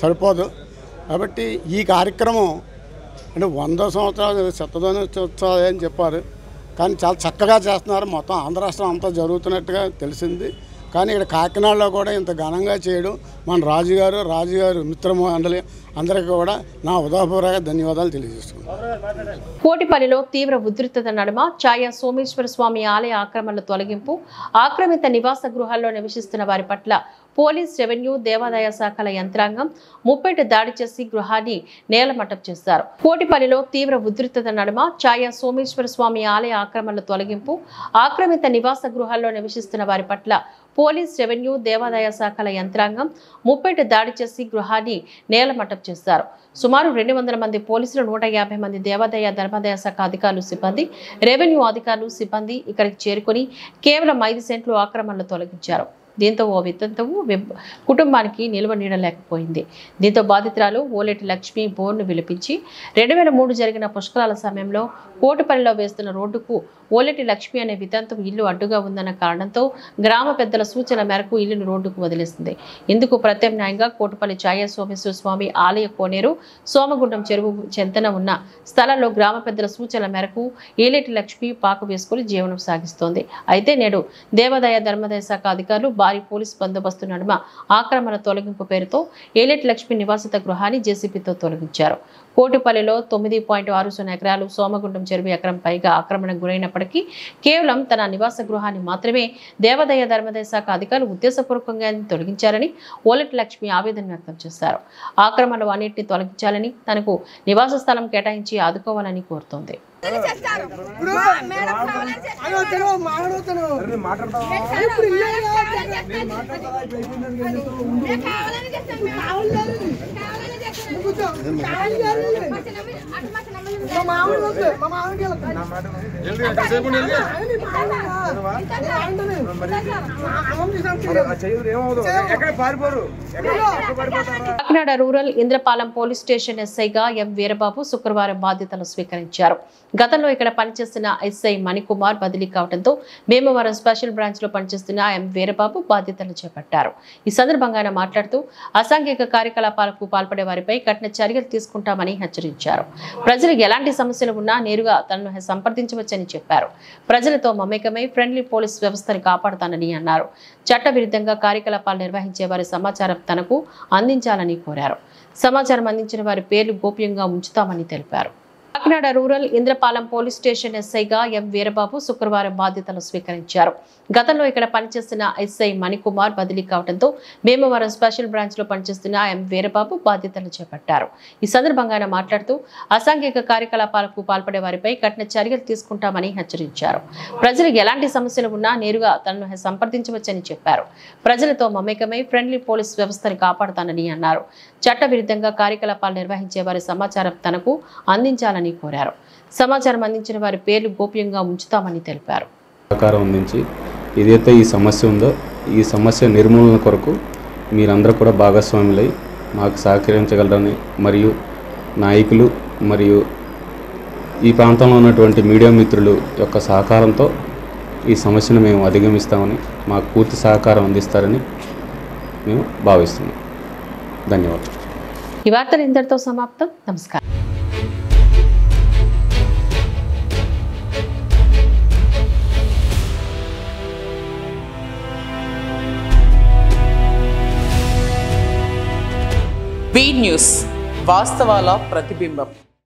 సరిపోదు. కాబట్టి ఈ కార్యక్రమం అంటే 100 సంవత్సరాలు శతదినోత్సవాలు అని చెప్పారు, కానీ చాలా చక్కగా చేస్తున్నారు. మొత్తం ఆంధ్ర రాష్ట్రం అంతా జరుగుతున్నట్టుగా తెలిసింది. కానీ ఇక్కడ కాకినాడలో కూడా ఇంత ఘనంగా చేయడం మన రాజుగారు మిత్రమండలి అందరికీ కూడా నా ఉదయపూర్వక ధన్యవాదాలు తెలియజేస్తున్నాను. కోటిపల్లిలో తీవ్ర ఉధృతత నడుమ ఛాయా సోమేశ్వర స్వామి ఆలయ ఆక్రమణల తొలగింపు, ఆక్రమిత నివాస గృహాల్లో నివసిస్తున్న వారి పట్ల పోలీస్, రెవెన్యూ, దేవాదాయ శాఖల యంత్రాంగం ముప్పేట దాడి చేసి గృహాన్ని నేలమట్టం చేశారు. కోటిపల్లిలో తీవ్ర ఉధృతత నడుమ ఛాయా సోమేశ్వర స్వామి ఆలయ ఆక్రమణల తొలగింపు, ఆక్రమిత నివాస గృహాల్లో నివసిస్తున్న వారి పట్ల పోలీస్, రెవెన్యూ, దేవాదాయ శాఖల యంత్రాంగం ముప్పేట దాడి చేసి గృహాన్ని నేలమట్టం చేశారు. సుమారు 200 మంది పోలీసులు, 150 మంది దేవాదాయ, ధర్మాదాయ శాఖ అధికారులు, సిబ్బంది, రెవెన్యూ అధికారులు, సిబ్బంది ఇక్కడికి చేరుకుని కేవలం 5 సెంట్లు ఆక్రమణలు తొలగించారు. దీంతో ఓ వితంతువు కుటుంబానికి నిల్వ నీడలేకపోయింది. దీంతో బాధితురాలు ఓలేటి లక్ష్మి బోర్ను విలిపించి 2003 జరిగిన పుష్కరాల సమయంలో కోటిపల్లిలో వేస్తున్న రోడ్డుకు ఓలేటి లక్ష్మి అనే వితంతువు ఇల్లు అడ్డుగా ఉందన్న కారణంతో గ్రామ పెద్దల సూచన మేరకు ఇల్లును రోడ్డుకు వదిలేసింది. ఇందుకు ప్రత్యామ్నాయంగా కోటిపల్లి ఛాయ సోమేశ్వర స్వామి ఆలయ కోనేరు సోమగుండం చెరువు చెంతన ఉన్న స్థలంలో గ్రామ పెద్దల సూచనల మేరకు ఏలేటి లక్ష్మి పాకు వేసుకుని జీవనం సాగిస్తోంది. అయితే నేడు దేవాదాయ ధర్మాదాయ శాఖ అధికారులు భారీ పోలీసు బందోబస్తు నడుమ ఆక్రమణ తొలగింపు పేరుతో ఏలేటి లక్ష్మి నివాసిత గృహాన్ని జేసీబీతో తొలగించారు. కోటిపల్లిలో 9.60 ఎకరాలు, సోమగుండం చెరువు ఎకరం పైగా ఆక్రమణకు గురైనప్పటికీ కేవలం తన నివాస గృహాన్ని మాత్రమే దేవాదాయ ధర్మాదాయ శాఖ అధికారులు ఉద్దేశపూర్వకంగా తొలగించారని ఓలేటి లక్ష్మి ఆవేదన వ్యక్తం చేశారు. ఆక్రమణలు అన్నింటినీ తొలగించాలని, తనకు నివాస స్థలం కేటాయించి ఆదుకోవాలని కోరుతోంది. Kakinada rural Indrapalem police station ఎస్ఐగా ఎం వీరబాబు శుక్రవారం బాధ్యతలు స్వీకరించారు. గతంలో ఇక్కడ పనిచేస్తున్న ఎస్ఐ మణికుమార్ బదిలీ కావడంతో భీమవరం స్పెషల్ బ్రాంచ్ లో పనిచేస్తున్న ఎం వీరబాబు బాధ్యతలు చేపట్టారు. ఈ సందర్భంగా ఆయన మాట్లాడుతూ అసాంఘిక కార్యకలాపాలకు పాల్పడే వారిపై కఠిన చర్యలు తీసుకుంటామని హెచ్చరించారు. ప్రజలకు ఎలాంటి సమస్యలు ఉన్నా నేరుగా తనను సంప్రదించవచ్చని చెప్పారు. ప్రజలతో మమేకమై ఫ్రెండ్లీ పోలీస్ వ్యవస్థను కాపాడుతానని అన్నారు. చట్టవిరుద్ధంగా కార్యకలాపాలు నిర్వహించే వారి సమాచారం తనకు అందించాలని కోరారు. సమాచారం అందించిన వారి పేర్లు గోప్యంగా ఉంచుతామని తెలిపారు. Kakinada rural Indrapalem police station ఎస్ఐగా ఎం వీరబాబు శుక్రవారం బాధ్యతలు స్వీకరించారు. గతంలో ఇక్కడ పనిచేస్తున్న ఎస్ఐ మణికుమార్ బదిలీ కావడంతో భీమవరం స్పెషల్ బ్రాంచ్ లో పనిచేస్తున్న ఎం వీరబాబు బాధ్యతలు చేపట్టారు. ఈ సందర్భంగా ఆయన మాట్లాడుతూ అసాంఘిక కార్యకలాపాలకు పాల్పడే వారిపై కఠిన చర్యలు తీసుకుంటామని హెచ్చరించారు. ప్రజలకు ఎలాంటి సమస్యలు ఉన్నా నేరుగా తనను సంప్రదించవచ్చని చెప్పారు. ప్రజలతో మమేకమై ఫ్రెండ్లీ పోలీస్ వ్యవస్థను కాపాడుతానని అన్నారు. చట్టవిరుద్ధంగా కార్యకలాపాలు నిర్వహించే వారి సమాచారం తనకు అందించాలని కోరారు. సమాచారం అందించిన వారి పేర్లు గోప్యంగా ఉంచుతామని తెలిపారు. సహకారం అందించి ఏదైతే ఈ సమస్య ఉందో ఈ సమస్య నిర్మూలన కొరకు మీరందరూ కూడా భాగస్వాములై మాకు సహకరించగలరని, మరియు నాయకులు మరియు ఈ ప్రాంతంలో ఉన్నటువంటి మీడియా మిత్రులు యొక్క సహకారంతో ఈ సమస్యను మేము అధిగమిస్తామని, మాకు పూర్తి సహకారం అందిస్తారని మేము భావిస్తున్నాం. ధన్యవాదాలు. ఈ వార్తలు ఇంతటితో సమాప్తం. నమస్కారం. బీ న్యూస్, వాస్తవాల ప్రతిబింబం.